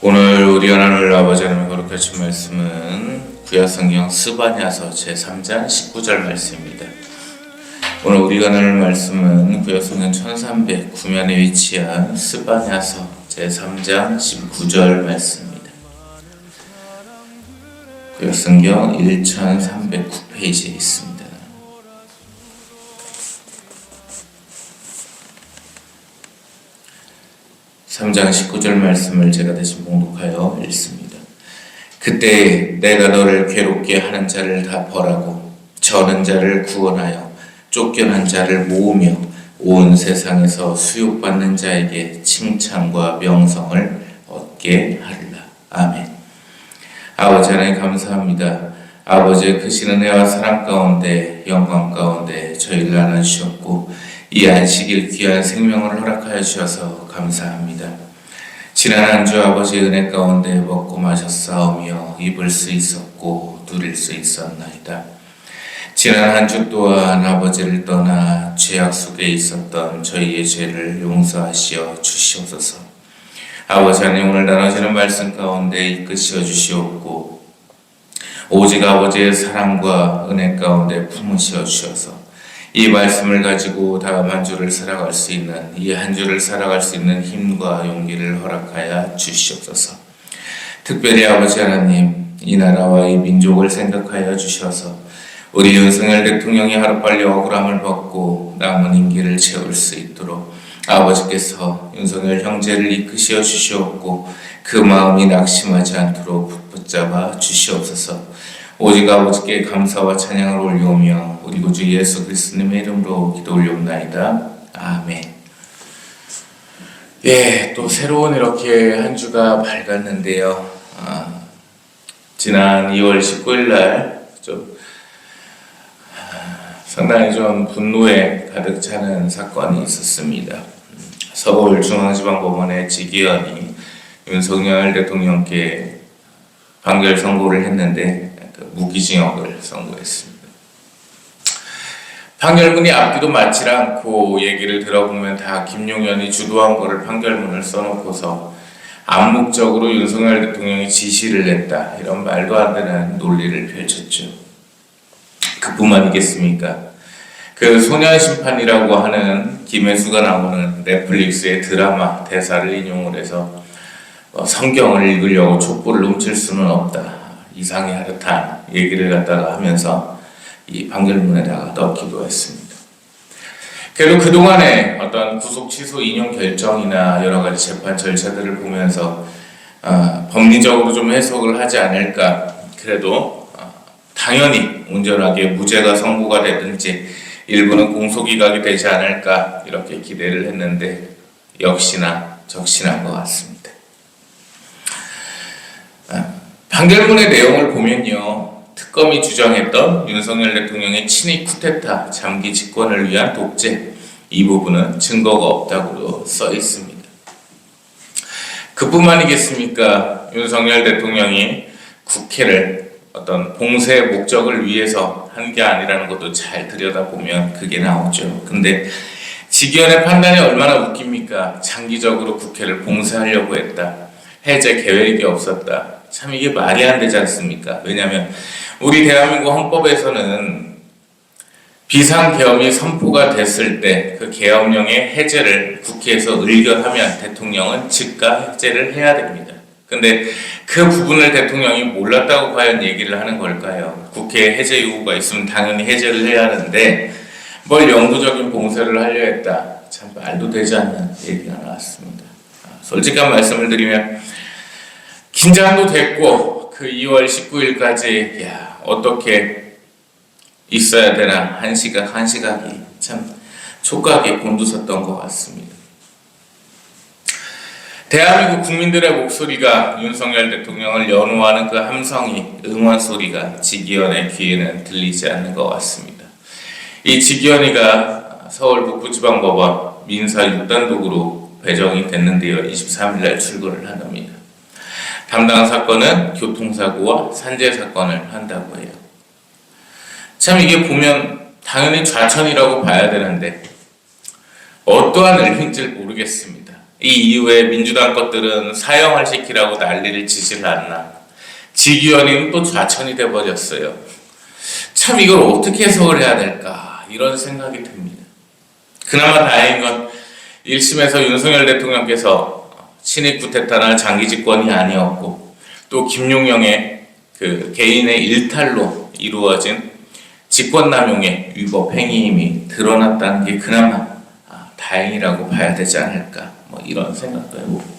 오늘 우리가 나눌 아버지 하나님의 거룩하신 말씀은 구약성경 스바냐서 제3장 19절 말씀입니다. 오늘 우리가 나눌 말씀은 구약성경 1309면에 위치한 스바냐서 제3장 19절 말씀입니다. 구약성경 1309페이지에 있습니다. 3장 19절 말씀을 제가 대신 봉독하여 읽습니다. 그때 내가 너를 괴롭게 하는 자를 다 벌하고 저는 자를 구원하여 쫓겨난 자를 모으며 온 세상에서 수욕받는 자에게 칭찬과 명성을 얻게 하리라. 아멘. 아버지 하나님 감사합니다. 아버지의 크신 은혜와 사랑 가운데 영광 가운데 저희를 안아주셨고 이 안식일 귀한 생명을 허락하여 주셔서 감사합니다. 지난 한 주 아버지의 은혜 가운데 먹고 마셨사오며 입을 수 있었고 누릴 수 있었나이다. 지난 한 주 또한 아버지를 떠나 죄악 속에 있었던 저희의 죄를 용서하시어 주시옵소서. 아버지 하나님 오늘 나눠지는 말씀 가운데 이끄시어 주시옵고 오직 아버지의 사랑과 은혜 가운데 품으시어 주셔서 이 말씀을 가지고 다음 한 주를 살아갈 수 있는 이 한 주를 살아갈 수 있는 힘과 용기를 허락하여 주시옵소서. 특별히 아버지 하나님 이 나라와 이 민족을 생각하여 주셔서 우리 윤석열 대통령이 하루빨리 억울함을 벗고 남은 임기를 채울 수 있도록 아버지께서 윤석열 형제를 이끄시어 주시옵고 그 마음이 낙심하지 않도록 붙잡아 주시옵소서. 오직 아버지께 감사와 찬양을 올려오며 우리 구주 예수 그리스도님의 이름으로 기도 올려옵나이다. 아멘. 예, 또 새로운 이렇게 한 주가 밝았는데요. 지난 2월 19일 날 상당히 좀 분노에 가득 차는 사건이 있었습니다. 서울중앙지방법원의 지기현이 윤석열 대통령께 판결 선고를 했는데 무기징역을 선고했습니다. 판결문이 앞뒤도 맞지 않고 얘기를 들어보면 다 김용현이 주도한 거를 판결문을 써놓고서 암묵적으로 윤석열 대통령이 지시를 했다 이런 말도 안 되는 논리를 펼쳤죠. 그뿐만이겠습니까? 그 소년심판이라고 하는 김혜수가 나오는 넷플릭스의 드라마 대사를 인용을 해서 성경을 읽으려고 촛불을 훔칠 수는 없다. 이상이 하듯한 얘기를 갖다가 하면서 이 판결문에다가 넣기도 했습니다. 그래도 그동안의 어떤 구속 취소 인용 결정이나 여러 가지 재판 절차들을 보면서 법리적으로 좀 해석을 하지 않을까. 그래도 당연히 온전하게 무죄가 선고가 되든지 일부는 공소기각이 되지 않을까 이렇게 기대를 했는데 역시나 적신한 것 같습니다. 판결문의 내용을 보면요. 특검이 주장했던 윤석열 대통령의 친위 쿠데타 장기 집권을 위한 독재 이 부분은 증거가 없다고 써 있습니다. 그뿐만이겠습니까? 윤석열 대통령이 국회를 어떤 봉쇄의 목적을 위해서 한 게 아니라는 것도 잘 들여다보면 그게 나오죠. 근데 지기현의 판단이 얼마나 웃깁니까? 장기적으로 국회를 봉쇄하려고 했다. 해제 계획이 없었다. 참 이게 말이 안 되지 않습니까? 왜냐하면 우리 대한민국 헌법에서는 비상계엄이 선포가 됐을 때 그 계엄령의 해제를 국회에서 의결하면 대통령은 즉각 해제를 해야 됩니다. 근데 그 부분을 대통령이 몰랐다고 과연 얘기를 하는 걸까요? 국회에 해제 요구가 있으면 당연히 해제를 해야 하는데 뭘 영구적인 봉쇄를 하려 했다. 참 말도 되지 않는 얘기가 나왔습니다. 솔직한 말씀을 드리면 긴장도 됐고 그 2월 19일까지 어떻게 있어야 되나 한 시각이 참 촉각에 곤두섰던 것 같습니다. 대한민국 국민들의 목소리가 윤석열 대통령을 연호하는 그 함성이 응원 소리가 지기현의 귀에는 들리지 않는 것 같습니다. 이 지기현이가 서울 북부지방법원 민사 6단독으로 배정이 됐는데요. 23일날 출근을 한답니다. 담당 사건은 교통사고와 산재 사건을 한다고 해요. 참 이게 보면 당연히 좌천이라고 봐야 되는데 어떠한 의미인지 모르겠습니다. 이 이후에 민주당 것들은 사형을 시키라고 난리를 치질 않나. 지기현이는 또 좌천이 돼버렸어요. 참 이걸 어떻게 해석을 해야 될까 이런 생각이 듭니다. 그나마 다행인 건 1심에서 윤석열 대통령께서 친일 쿠데타나 장기 집권이 아니었고 또 김용영의 그 개인의 일탈로 이루어진 직권남용의 위법 행위임이 드러났다는 게 그나마 다행이라고 봐야 되지 않을까 뭐 이런 생각도 해봅니다.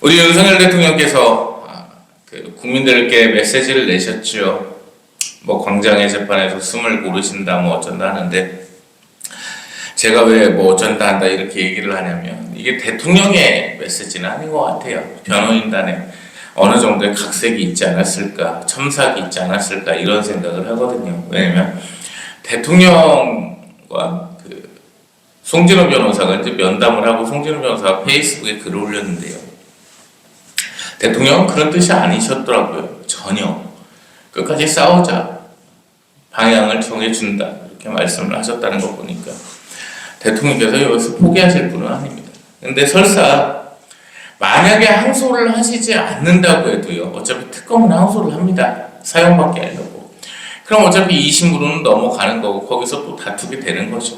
우리 윤석열 대통령께서 그 국민들께 메시지를 내셨죠. 뭐 광장의 재판에서 숨을 고르신다 뭐 어쩐다 하는데 제가 왜 뭐 어쩐다 한다 이렇게 얘기를 하냐면 이게 대통령의 메시지는 아닌 것 같아요. 변호인단에 어느 정도의 각색이 있지 않았을까, 첨삭이 있지 않았을까 이런 생각을 하거든요. 왜냐면 대통령과 그 송진호 변호사가 이제 면담을 하고 송진호 변호사가 페이스북에 글을 올렸는데요. 대통령은 그런 뜻이 아니셨더라고요. 전혀. 끝까지 싸우자. 방향을 정해준다. 이렇게 말씀을 하셨다는 거 보니까 대통령께서 여기서 포기하실 분은 아닙니다. 근데 설사 만약에 항소를 하시지 않는다고 해도요. 어차피 특검은 항소를 합니다. 사형받게 하려고. 그럼 어차피 2심으로는 넘어가는 거고 거기서 또 다투게 되는 거죠.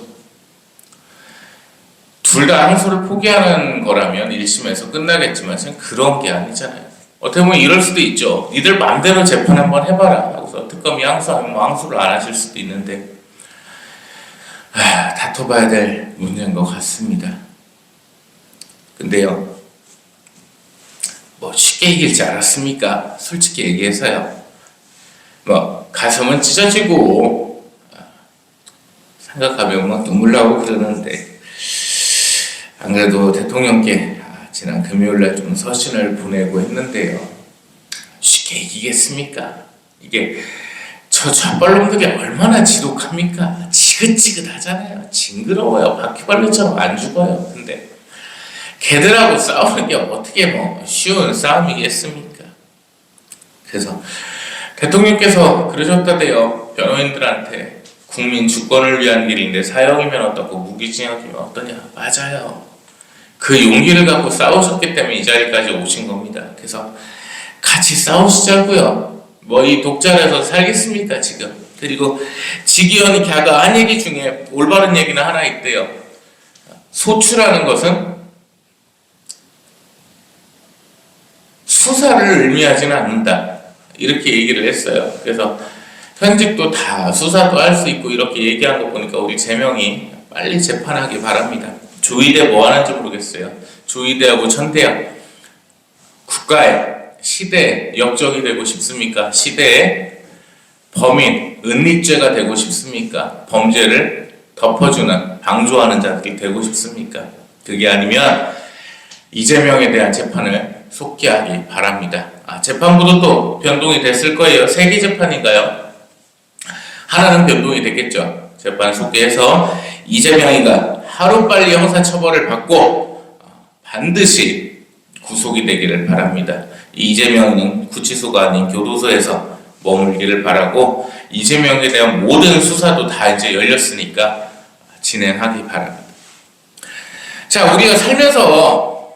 둘 다 항소를 포기하는 거라면 1심에서 끝나겠지만 그런 게 아니잖아요. 어떻게 보면 이럴 수도 있죠. 니들 맘대로 재판 한번 해봐라 하고서 특검이 항소하면 뭐 항소를 안 하실 수도 있는데 다퉈봐야 될 문제인 것 같습니다. 근데요, 뭐 쉽게 이길 줄 알았습니까? 솔직히 얘기해서요. 뭐 가슴은 찢어지고 생각하면 막 눈물 나고 그러는데 안 그래도 대통령께 지난 금요일날 좀 서신을 보내고 했는데요. 쉽게 이기겠습니까? 이게 저 좌빨놈들이 얼마나 지독합니까? 지긋지긋하잖아요. 징그러워요. 바퀴벌레처럼 안 죽어요. 근데 걔들하고 싸우는 게 어떻게 뭐 쉬운 싸움이겠습니까? 그래서 대통령께서 그러셨다대요. 변호인들한테 국민 주권을 위한 길인데 사형이면 어떻고 무기징역이면 어떠냐. 맞아요. 그 용기를 갖고 싸우셨기 때문에 이 자리까지 오신 겁니다. 그래서 같이 싸우시자고요. 뭐 이 독자라서 살겠습니까 지금. 그리고 지기현이 걔가 한 얘기 중에 올바른 얘기는 하나 있대요. 소추라는 것은 수사를 의미하지는 않는다. 이렇게 얘기를 했어요. 그래서 현직도 다 수사도 할 수 있고 이렇게 얘기한 거 보니까 우리 제명이 빨리 재판하기 바랍니다. 조이대 뭐 하는지 모르겠어요. 조이대하고 천대야 국가의 시대에 역적이 되고 싶습니까? 시대의 범인, 은닉죄가 되고 싶습니까? 범죄를 덮어주는, 방조하는 자들이 되고 싶습니까? 그게 아니면 이재명에 대한 재판을 속기하기 바랍니다. 재판부도 또 변동이 됐을 거예요. 3개 재판인가요? 하나는 변동이 됐겠죠. 재판 속기해서 이재명이가 하루빨리 형사처벌을 받고 반드시 구속이 되기를 바랍니다. 이재명은 구치소가 아닌 교도소에서 머물기를 바라고 이재명에 대한 모든 수사도 다 이제 열렸으니까 진행하기 바랍니다. 자, 우리가 살면서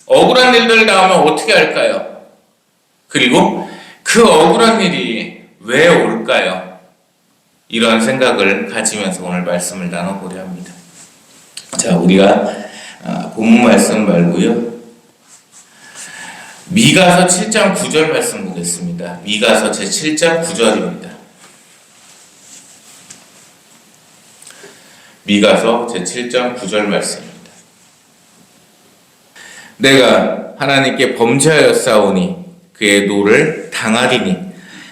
억울한 일들 나오면 어떻게 할까요? 그리고 그 억울한 일이 왜 올까요? 이런 생각을 가지면서 오늘 말씀을 나눠보려 합니다. 자, 우리가 본문 말씀 말고요. 미가서 7장 9절 말씀 보겠습니다. 미가서 제7장 9절입니다. 미가서 제7장 9절 말씀입니다. 내가 하나님께 범죄하였사오니 그의 노를 당하리니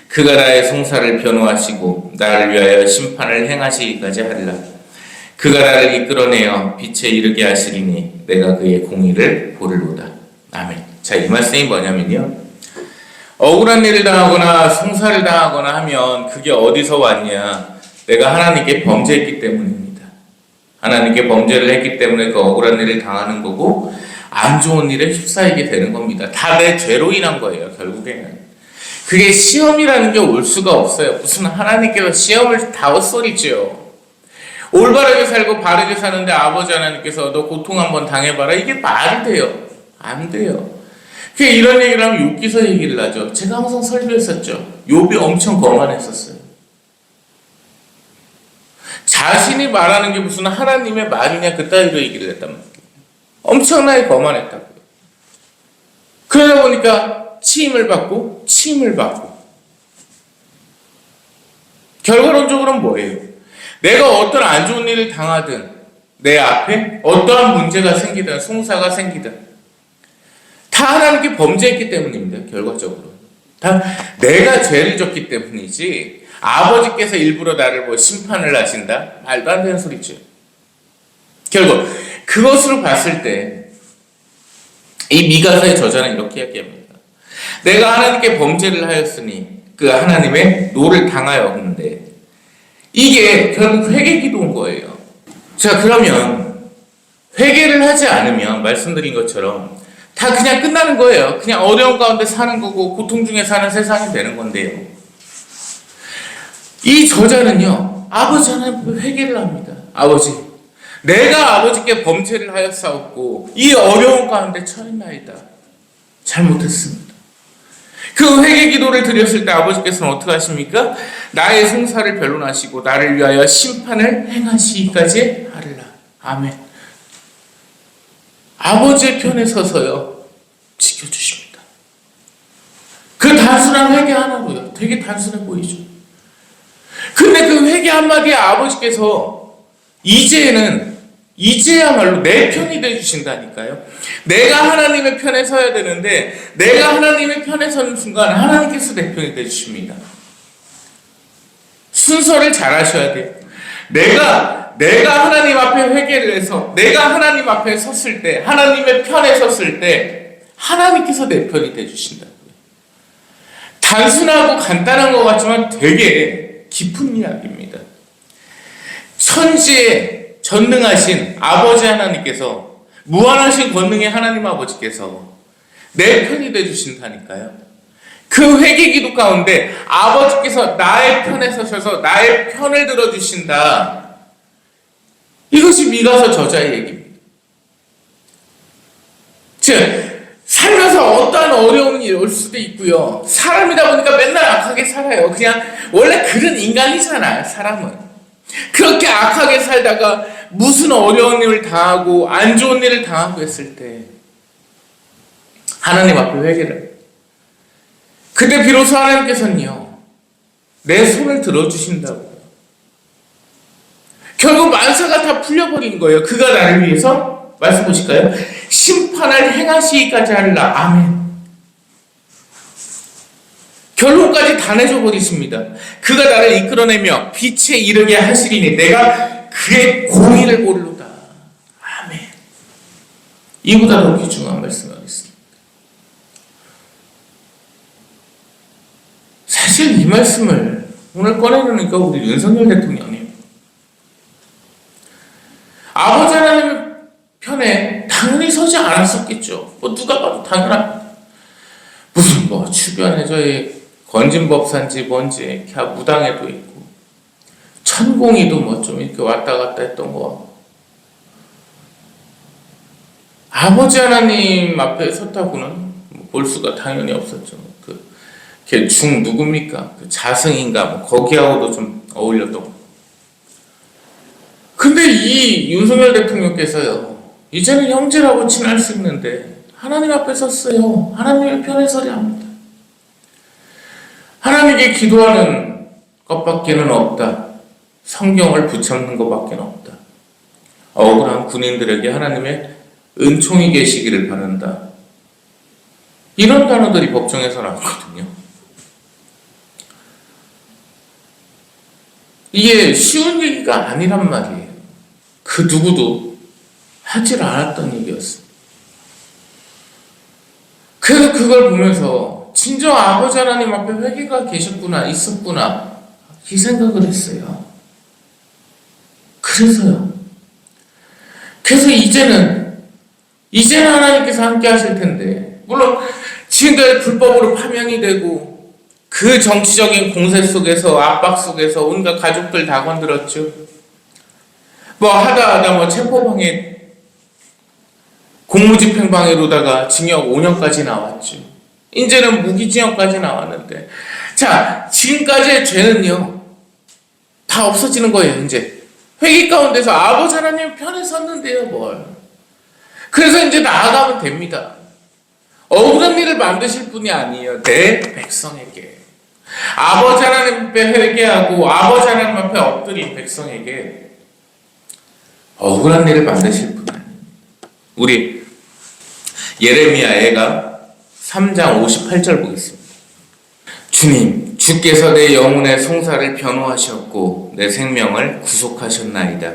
그가 나의 송사를 변호하시고 나를 위하여 심판을 행하시기까지 하리라. 그가 나를 이끌어내어 빛에 이르게 하시리니 내가 그의 공의를 보리로다. 아멘. 자, 이 말씀이 뭐냐면요. 억울한 일을 당하거나 송사를 당하거나 하면 그게 어디서 왔냐. 내가 하나님께 범죄했기 때문입니다. 하나님께 범죄를 했기 때문에 그 억울한 일을 당하는 거고 안 좋은 일에 휩싸이게 되는 겁니다. 다 내 죄로 인한 거예요. 결국에는. 그게 시험이라는 게 올 수가 없어요. 무슨 하나님께서 시험을 다 헛소리죠. 올바르게 살고 바르게 사는데 아버지 하나님께서 너 고통 한번 당해봐라. 이게 말이 돼요? 안 돼요. 이런 얘기를 하면 욥기서 얘기를 하죠. 제가 항상 설교했었죠. 욥이 엄청 거만했었어요. 자신이 말하는 게 무슨 하나님의 말이냐 그따위로 얘기를 했단 말이에요. 엄청나게 거만했다고요. 그러다 보니까 치임을 받고 결과론적으로는 뭐예요? 내가 어떤 안 좋은 일을 당하든 내 앞에 어떠한 문제가 생기든 송사가 생기든 다 하나님께 범죄했기 때문입니다. 결과적으로 다 내가 죄를 졌기 때문이지 아버지께서 일부러 나를 심판을 하신다? 말도 안 되는 소리죠. 결국 그것으로 봤을 때 이 미가서의 저자는 이렇게 이야기합니다. 내가 하나님께 범죄를 하였으니 그 하나님의 노를 당하였는데 이게 결국 회개 기도인 거예요. 자, 그러면 회개를 하지 않으면 말씀드린 것처럼 다 그냥 끝나는 거예요. 그냥 어려운 가운데 사는 거고 고통 중에 사는 세상이 되는 건데요. 이 저자는요, 아버지 하나님 회개를 합니다. 아버지, 내가 아버지께 범죄를 하였사옵고 이 어려운 가운데 처했나이다. 잘못했습니다. 그 회개 기도를 드렸을 때 아버지께서는 어떻게 하십니까? 나의 송사를 변론하시고 나를 위하여 심판을 행하시기까지 하리라. 아멘. 아버지의 편에 서서요 지켜주십니다. 그 단순한 회개 하나로요 되게 단순해 보이죠. 근데 그 회개 한마디에 아버지께서 이제야말로 내 편이 되주신다니까요. 내가 하나님의 편에 서야 되는데 내가 하나님의 편에 서는 순간 하나님께서 내 편이 되주십니다. 순서를 잘 하셔야 돼요. 내가 하나님 앞에 회개를 해서 내가 하나님 앞에 섰을 때 하나님의 편에 섰을 때 하나님께서 내 편이 되주신다고요. 단순하고 간단한 것 같지만 되게 깊은 이야기입니다. 천지에 전능하신 아버지 하나님께서 무한하신 권능의 하나님 아버지께서 내 편이 되주신다니까요. 그 회개 기도 가운데 아버지께서 나의 편에 서셔서 나의 편을 들어주신다. 이것이 미가서 저자의 얘기입니다. 즉 살면서 어떠한 어려운 일이 올 수도 있고요. 사람이다 보니까 맨날 악하게 살아요. 그냥 원래 그런 인간이잖아요. 사람은. 그렇게 악하게 살다가 무슨 어려운 일을 당하고 안 좋은 일을 당하고 했을 때 하나님 앞에 회개를 그때 비로소 하나님께서는요 내 손을 들어주신다고요. 결국 만사가 다 풀려버린 거예요. 그가 나를 위해서 말씀 보실까요? 심판을 행하시기까지 하리라. 아멘. 결론까지 다 내줘 버리십니다. 그가 나를 이끌어내며 빛에 이르게 하시리니 내가 그의 공의를 보리로다. 아멘. 이보다 더 귀중한 말씀이 어디 있습니까? 사실 이 말씀을 오늘 꺼내놓으니까 우리 윤석열 대통령이 아버지 하나님의 편에 당연히 서지 않았었겠죠. 누가 봐도 당연합니다. 무슨 주변에 저희 건진법산지 뭔지 무당에도 있고 천공이도 좀 이렇게 왔다 갔다 했던 거. 아버지 하나님 앞에 섰다고는 볼 수가 당연히 없었죠. 걔 중 누굽니까? 자승인가 거기하고도 좀 어울렸던 거. 근데 이 윤석열 대통령께서요 이제는 형제라고 친할 수 있는데 하나님 앞에 섰어요. 하나님의 편에 서려 합니다. 하나님께 기도하는 것밖에는 없다. 성경을 붙잡는 것밖에 없다. 억울한 군인들에게 하나님의 은총이 계시기를 바란다. 이런 단어들이 법정에서 나왔거든요. 이게 쉬운 얘기가 아니란 말이에요. 그 누구도 하질 않았던 얘기였습니다. 그래서 그걸 보면서 진정 아버지 하나님 앞에 회개가 계셨구나, 있었구나 이 생각을 했어요. 그래서 이제는 하나님께서 함께 하실 텐데 물론 지금까지 불법으로 파면이 되고 그 정치적인 공세 속에서 압박 속에서 온갖 가족들 다 건드렸죠. 뭐 하다 뭐 체포방해, 공무집행방해로다가 징역 5년까지 나왔죠. 이제는 무기징역까지 나왔는데, 자, 지금까지의 죄는요 다 없어지는 거예요. 이제 회개 가운데서 아버지 하나님 편에 섰는데요, 뭘. 그래서 이제 나아가면 됩니다. 억울한 일을 만드실 분이 아니에요. 내 백성에게. 아버지 하나님 앞에 회개하고 아버지 하나님 앞에 엎드린 백성에게 억울한 일을 만드실 분 아니에요. 우리 예레미야가 3장 58절 보겠습니다. 주님, 주께서 내 영혼의 송사를 변호하셨고 내 생명을 구속하셨나이다.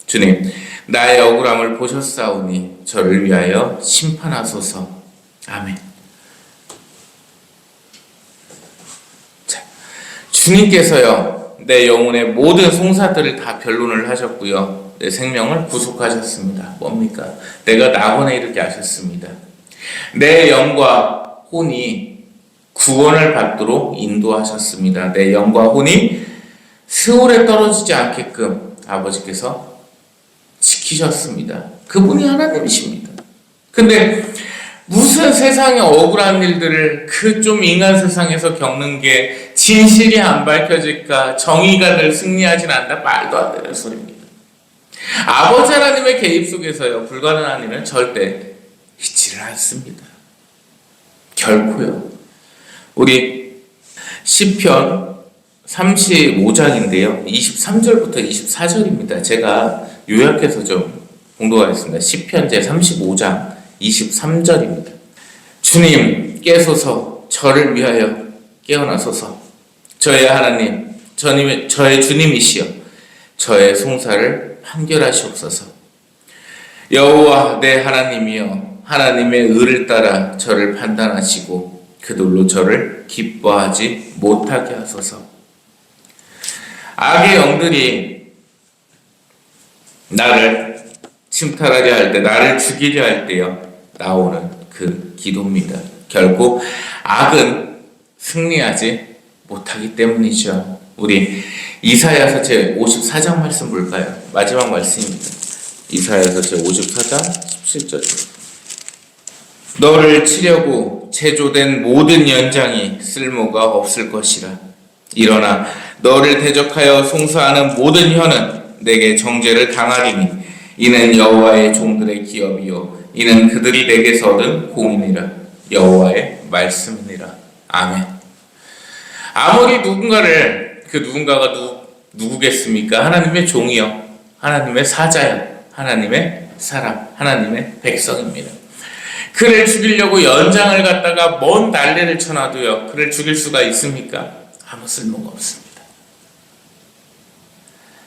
주님, 나의 억울함을 보셨사오니 저를 위하여 심판하소서. 아멘. 자, 주님께서요 내 영혼의 모든 송사들을 다 변론을 하셨고요, 내 생명을 구속하셨습니다. 뭡니까? 내가 낙원에 이르게 하셨습니다. 내 영과 혼이 구원을 받도록 인도하셨습니다. 내 영과 혼이 스올에 떨어지지 않게끔 아버지께서 지키셨습니다. 그분이 하나님이십니다. 근데 무슨 세상의 억울한 일들을 그 좀 인간 세상에서 겪는 게 진실이 안 밝혀질까, 정의가 늘 승리하진 않다, 말도 안 되는 소리입니다. 아버지 하나님의 개입 속에서요 불가능한 일은 절대 있지를 않습니다. 결코요. 우리 시편 35장인데요 23절부터 24절입니다. 제가 요약해서 좀 공독하겠습니다. 시편 제 35장 23절입니다. 주님 깨소서, 저를 위하여 깨어나소서. 저의 하나님, 저의 주님이시여, 저의 송사를 판결하시옵소서. 여호와 내 하나님이여, 하나님의 의를 따라 저를 판단하시고 그들로 저를 기뻐하지 못하게 하소서. 악의 영들이 나를 침탈하려 할 때, 나를 죽이려 할 때요 나오는 그 기도입니다. 결국 악은 승리하지 못하기 때문이죠. 우리 이사야서 제 54장 말씀 볼까요? 마지막 말씀입니다. 이사야서 제 54장 17절입니다. 너를 치려고 제조된 모든 연장이 쓸모가 없을 것이라. 일어나 너를 대적하여 송사하는 모든 혀는 내게 정죄를 당하리니 이는 여호와의 종들의 기업이요 이는 그들이 내게서 얻은 공인이라. 여호와의 말씀이니라. 아멘. 아무리 누군가를, 그 누군가가 누구겠습니까? 하나님의 종이요, 하나님의 사자요, 하나님의 사람, 하나님의 백성입니다. 그를 죽이려고 연장을 갖다가 먼 난리를 쳐놔도요 그를 죽일 수가 있습니까? 아무 쓸모가 없습니다.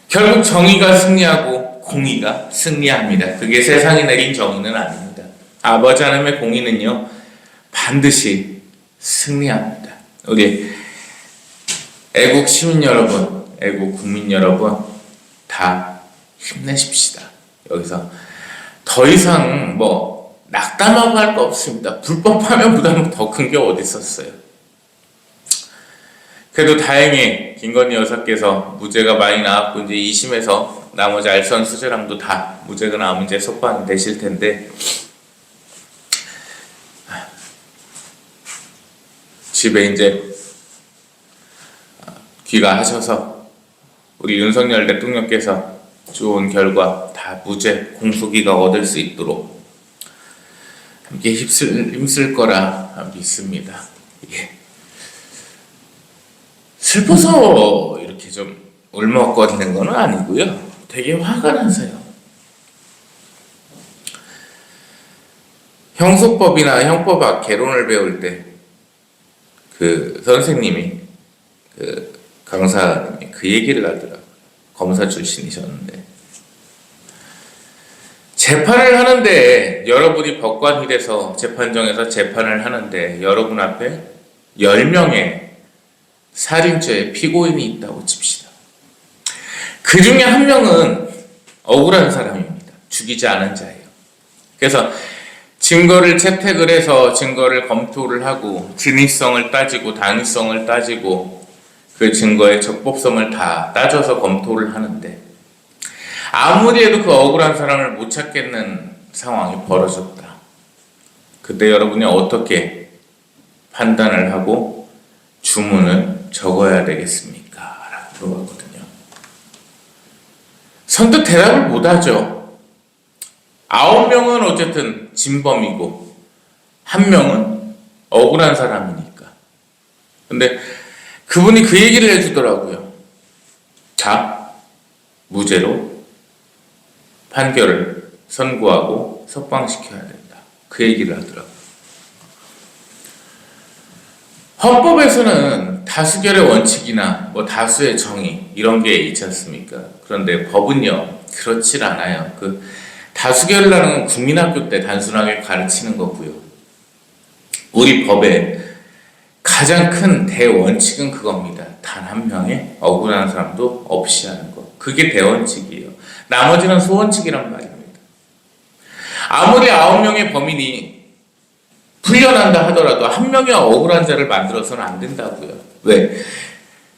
결국 정의가 승리하고 공의가 승리합니다. 그게 세상이 내린 정의는 아닙니다. 아버지 하나님의 공의는요 반드시 승리합니다. 우리 애국 시민 여러분, 애국 국민 여러분, 다 힘내십시다. 여기서 더 이상 낙담하고 할 거 없습니다. 불법하면 부담은 더 큰 게 어디 있었어요. 그래도 다행히 김건희 여사께서 무죄가 많이 나왔고 이제 2심에서 나머지 알선 수재랑도 다 무죄가 나오면 이제 석방이 되실 텐데, 집에 이제 귀가하셔서 우리 윤석열 대통령께서 좋은 결과 다 무죄 공소기가 얻을 수 있도록 함께 힘쓸 거라 믿습니다. 예. 슬퍼서 이렇게 좀 울먹거리는 건 아니고요. 되게 화가 나서요. 형소법이나 형법학 개론을 배울 때 그 선생님이, 그 강사님이 그 얘기를 하더라고요. 검사 출신이셨는데, 재판을 하는데, 여러분이 법관이 돼서 재판정에서 재판을 하는데 여러분 앞에 10명의 살인죄의 피고인이 있다고 칩시다. 그 중에 한 명은 억울한 사람입니다. 죽이지 않은 자예요. 그래서 증거를 채택을 해서 증거를 검토를 하고 진위성을 따지고 당위성을 따지고 그 증거의 적법성을 다 따져서 검토를 하는데, 아무리 해도 그 억울한 사람을 못 찾겠는 상황이 벌어졌다. 그때 여러분이 어떻게 판단을 하고 주문을 적어야 되겠습니까? 라고 물어봤거든요. 선뜻 대답을 못하죠. 9명은 어쨌든 진범이고 1명은 억울한 사람이니까. 근데 그분이 그 얘기를 해주더라고요. 자, 무죄로 판결을 선고하고 석방시켜야 된다. 그 얘기를 하더라고요. 헌법에서는 다수결의 원칙이나 다수의 정의 이런 게 있지 않습니까? 그런데 법은요 그렇질 않아요. 그 다수결이라는 건 국민학교 때 단순하게 가르치는 거고요. 우리 법의 가장 큰 대원칙은 그겁니다. 단 한 명의 억울한 사람도 없이 하는 것. 그게 대원칙이에요. 나머지는 소원칙이란 말입니다. 아무리 9명의 범인이 풀려난다 하더라도 1명의 억울한 자를 만들어서는 안 된다고요. 왜?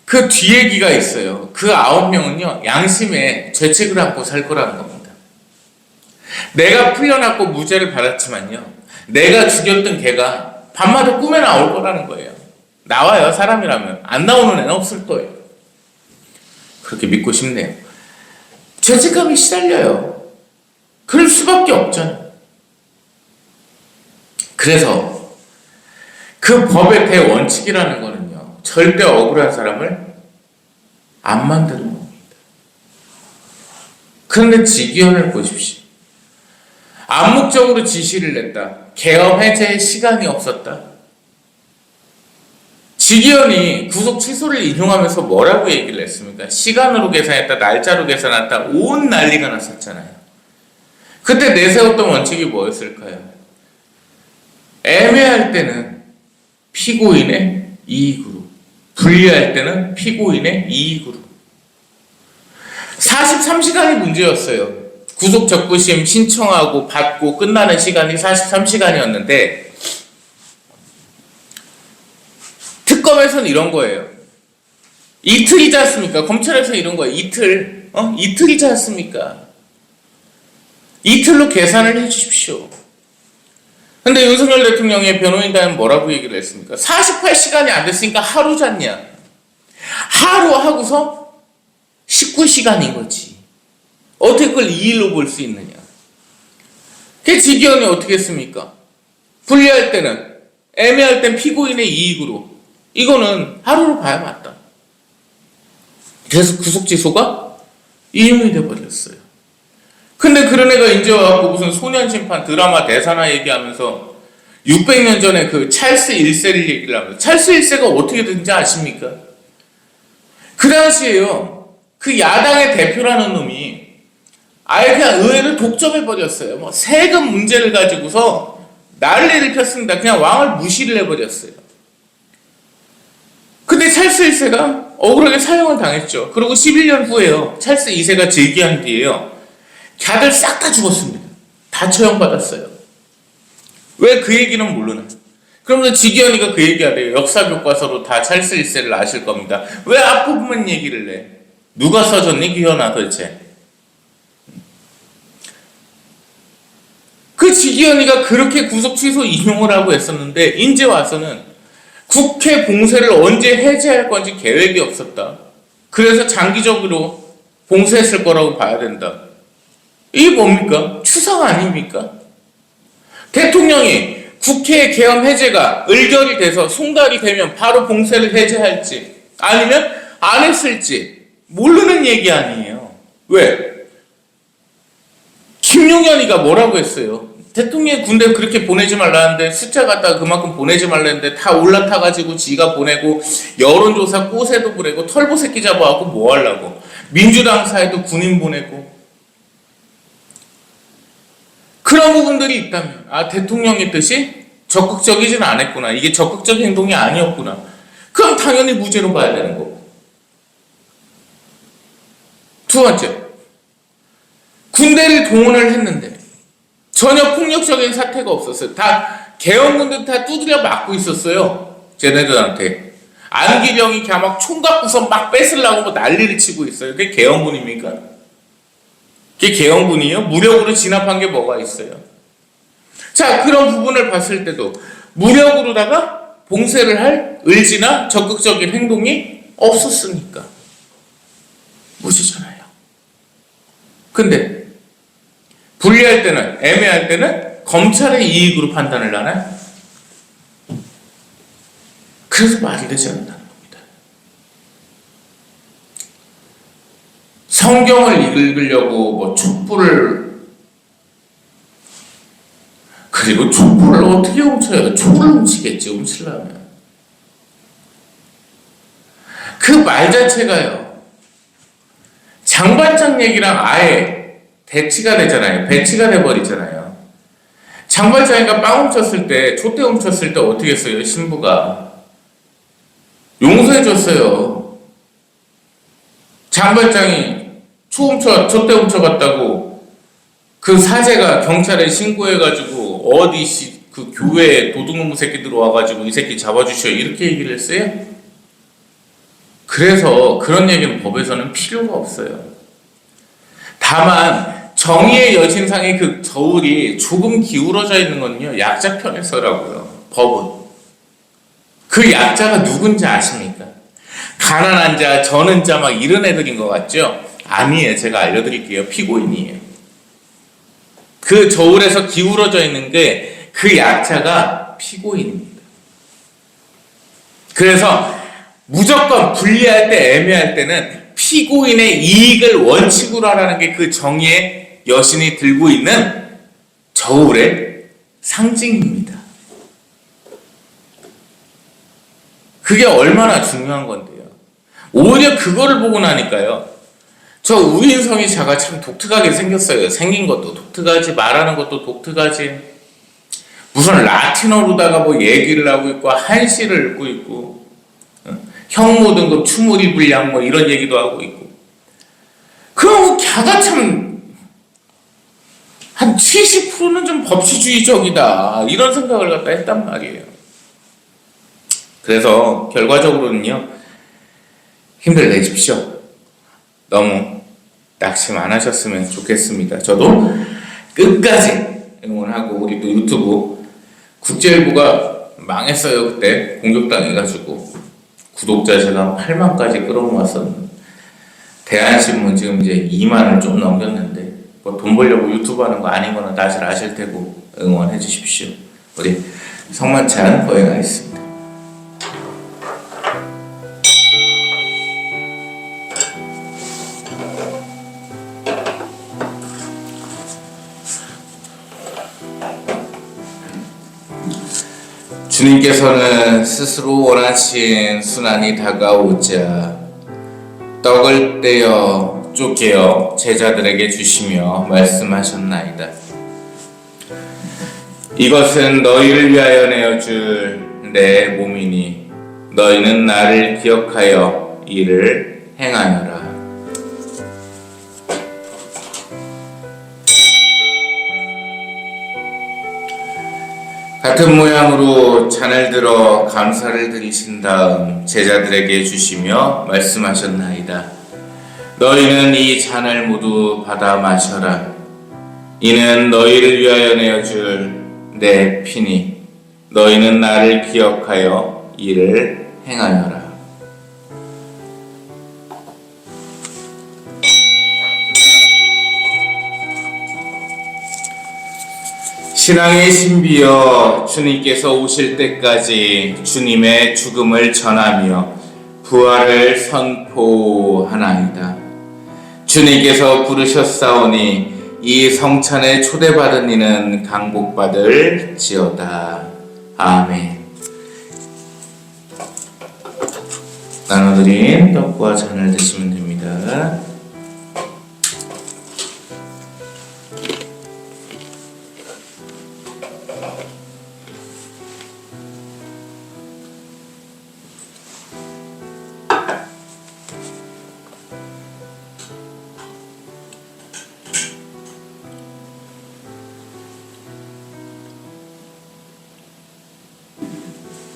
그 뒤얘기가 있어요. 그 9명은요 양심에 죄책을 안고 살 거라는 겁니다. 내가 풀려났고 무죄를 받았지만요 내가 죽였던 걔가 밤마다 꿈에 나올 거라는 거예요. 나와요. 사람이라면. 안 나오는 애는 없을 거예요. 그렇게 믿고 싶네요. 죄책감이 시달려요. 그럴 수밖에 없잖아요. 그래서 그 법의 대원칙이라는 거는요 절대 억울한 사람을 안 만드는 겁니다. 그런데 직위원을 보십시오. 암묵적으로 지시를 냈다. 계엄 해제에 시간이 없었다. 직위원이 구속 취소를 인용하면서 뭐라고 얘기를 했습니까? 시간으로 계산했다, 날짜로 계산했다, 온 난리가 났었잖아요. 그때 내세웠던 원칙이 뭐였을까요? 애매할 때는 피고인의 이익으로, 불리할 때는 피고인의 이익으로. 43시간이 문제였어요. 구속 적부심 신청하고 받고 끝나는 시간이 43시간이었는데 특검에서는 이런 거예요. 이틀이지 않습니까? 검찰에서 이런 거예요. 이틀이지 않습니까? 이틀로 계산을 해주십시오. 근데 윤석열 대통령의 변호인단은 뭐라고 얘기를 했습니까? 48시간이 안 됐으니까 하루 잤냐? 하루 하고서 19시간인 거지. 어떻게 그걸 2일로 볼 수 있느냐? 그 직위원이 어떻게 했습니까? 불리할 때는, 애매할 땐 피고인의 이익으로. 이거는 하루로 봐야 맞다. 그래서 구속취소가 인용이 돼버렸어요. 근데 그런 애가 이제 와갖고 무슨 소년심판 드라마 대사나 얘기하면서 600년 전에 그 찰스 1세를 얘기를 하면서 찰스 1세가 어떻게 된지 아십니까? 그 당시에요. 그 야당의 대표라는 놈이 아예 그냥 의회를 독점해버렸어요. 뭐 세금 문제를 가지고서 난리를 폈습니다. 그냥 왕을 무시를 해버렸어요. 근데 찰스 1세가 억울하게 사형을 당했죠. 그리고 11년 후에요. 찰스 2세가 즉위한 뒤에요. 걔들 싹 다 죽었습니다. 다 처형받았어요. 왜 그 얘기는 모르나? 그러면 직위원이가 그 얘기하래요. 역사 교과서로 다 찰스 1세를 아실 겁니다. 왜 앞부분만 얘기를 내? 누가 써줬니 기현아 도대체? 그 직위원이가 그렇게 구속 취소 인용을 하고 했었는데 이제 와서는 국회 봉쇄를 언제 해제할 건지 계획이 없었다. 그래서 장기적으로 봉쇄했을 거라고 봐야 된다. 이게 뭡니까? 추상 아닙니까? 대통령이 국회 계엄 해제가 의결이 돼서 송달이 되면 바로 봉쇄를 해제할지 아니면 안 했을지 모르는 얘기 아니에요. 왜? 김용현이가 뭐라고 했어요? 대통령이 군대 그렇게 보내지 말라는데 숫자 갖다가 그만큼 보내지 말라는데 다 올라타가지고 지가 보내고 여론조사 꼬세도 보내고 털보 새끼 잡아갖고 뭐 하려고 민주당 사이도 군인 보내고 그런 부분들이 있다면 대통령의 뜻이 적극적이진 않았구나. 이게 적극적인 행동이 아니었구나. 그럼 당연히 무죄로 봐야 되는 거고. 두 번째, 군대를 동원을 했는데 전혀 폭력적인 사태가 없었어요. 다 계엄군들 다 두드려 맞고 있었어요. 쟤네들한테. 안기령이 그냥 막 총 갖고서 막 뺏으려고 난리를 치고 있어요. 그게 계엄군입니까? 그게 계형군이에요? 무력으로 진압한 게 뭐가 있어요? 자, 그런 부분을 봤을 때도 무력으로다가 봉쇄를 할 의지나 적극적인 행동이 없었으니까 무시잖아요. 근데 불리할 때는, 애매할 때는 검찰의 이익으로 판단을 하나요? 그래서 말이 되지 않는다는 겁니다. 성경을 읽으려고 뭐 촛불을, 그리고 촛불을 어떻게 훔쳐요? 촛불을 훔치겠지, 훔치려면. 그 말 자체가요, 장반장 얘기랑 아예 대치가 되잖아요. 배치가 돼버리잖아요. 장반장이가 빵 훔쳤을 때, 촛대 훔쳤을 때 어떻게 했어요? 신부가 용서해줬어요. 장반장이 촛대 훔쳐갔다고 그 사제가 경찰에 신고해가지고 어디 그 교회에 도둑놈의 새끼 들어와가지고 이 새끼 잡아주시오 이렇게 얘기를 했어요? 그래서 그런 얘기는 법에서는 필요가 없어요. 다만 정의의 여신상의 그 저울이 조금 기울어져 있는 건요, 약자 편에서라고요. 법은. 그 약자가 누군지 아십니까? 가난한 자, 저는 자 막 이런 애들인 것 같죠? 아니에요. 제가 알려드릴게요. 피고인이에요. 그 저울에서 기울어져 있는 게 그 약자가 피고인입니다. 그래서 무조건 불리할 때, 애매할 때는 피고인의 이익을 원칙으로 하라는 게 그 정의의 여신이 들고 있는 저울의 상징입니다. 그게 얼마나 중요한 건데요. 오히려 그거를 보고 나니까요, 저 우인성이 자가 참 독특하게 생겼어요. 생긴 것도 독특하지, 말하는 것도 독특하지, 무슨 라틴어로다가 뭐 얘기를 하고 있고 한시를 읽고 있고, 형무 등급 추무리 불량 뭐 이런 얘기도 하고 있고, 그럼 걔가 참 한 70%는 좀 법치주의적이다 이런 생각을 갖다 했단 말이에요. 그래서 결과적으로는요, 힘들내십시오. 너무 낙심 안 하셨으면 좋겠습니다. 저도 끝까지 응원하고, 우리 또 유튜브 국제일보가 망했어요. 그때 공격당해가지고 구독자 제가 8만까지 끌어모았었는데, 대한신문 지금 이제 2만을 좀 넘겼는데, 뭐 돈 벌려고 유튜브 하는 거 아닌 거는 다들 아실 테고 응원해 주십시오. 우리 성만찬 거행하겠습니다. 주님께서는 스스로 원하신 순환이 다가오자 떡을 떼어 쪼개어 제자들에게 주시며 말씀하셨나이다. 이것은 너희를 위하여 내어줄 내 몸이니 너희는 나를 기억하여 이를 행하여라. 같은 모양으로 잔을 들어 감사를 드리신 다음 제자들에게 주시며 말씀하셨나이다. 너희는 이 잔을 모두 받아 마셔라. 이는 너희를 위하여 내어줄 내 피니 너희는 나를 기억하여 이를 행하여라. 신앙의 신비여, 주님께서 오실 때까지 주님의 죽음을 전하며 부활을 선포하나이다. 주님께서 부르셨사오니 이 성찬에 초대받은 이는 강복받을 지어다. 아멘. 나눠드린 떡과 잔을 드시면 됩니다.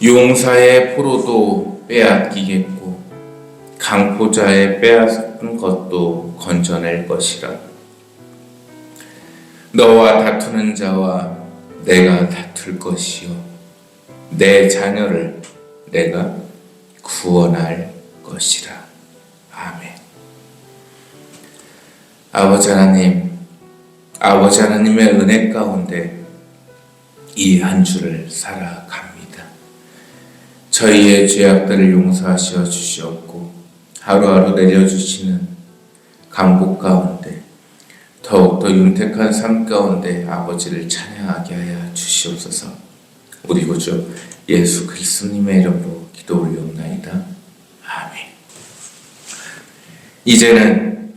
용사의 포로도 빼앗기겠고 강포자의 빼앗은 것도 건져낼 것이라. 너와 다투는 자와 내가 다툴 것이요 내 자녀를 내가 구원할 것이라. 아멘. 아버지 하나님, 아버지 하나님의 은혜 가운데 이 한 주를 살아갑니다. 저희의 죄악들을 용서하시어 주시옵고 하루하루 내려주시는 강복 가운데 더욱더 윤택한 삶 가운데 아버지를 찬양하게 하여 주시옵소서. 우리 구주 예수 그리스도님의 이름으로 기도 올리옵나이다. 아멘. 이제는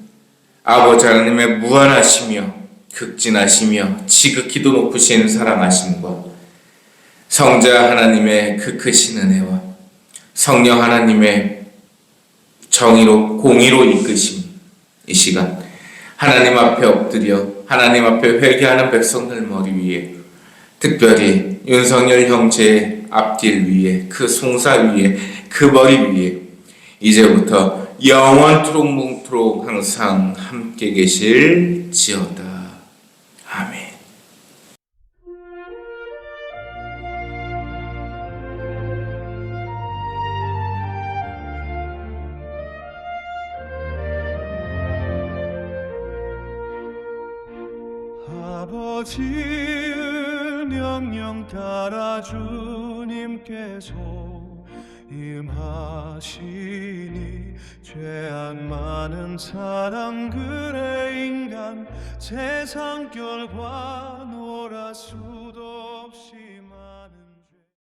아버지 하나님의 무한하시며 극진하시며 지극히도 높으신 사랑하심과 성자 하나님의 그 크신 은혜와 성령 하나님의 정의로 공의로 이끄심, 이 시간 하나님 앞에 엎드려 하나님 앞에 회개하는 백성들 머리 위에, 특별히 윤석열 형제의 앞길 위에, 그 송사 위에, 그 머리 위에 이제부터 영원토록 뭉토록 항상 함께 계실지어다. 아멘. 아버지의 명령 따라 주님께서 임하시니 죄악 많은 사람 그래 인간 세상 결과 놀아수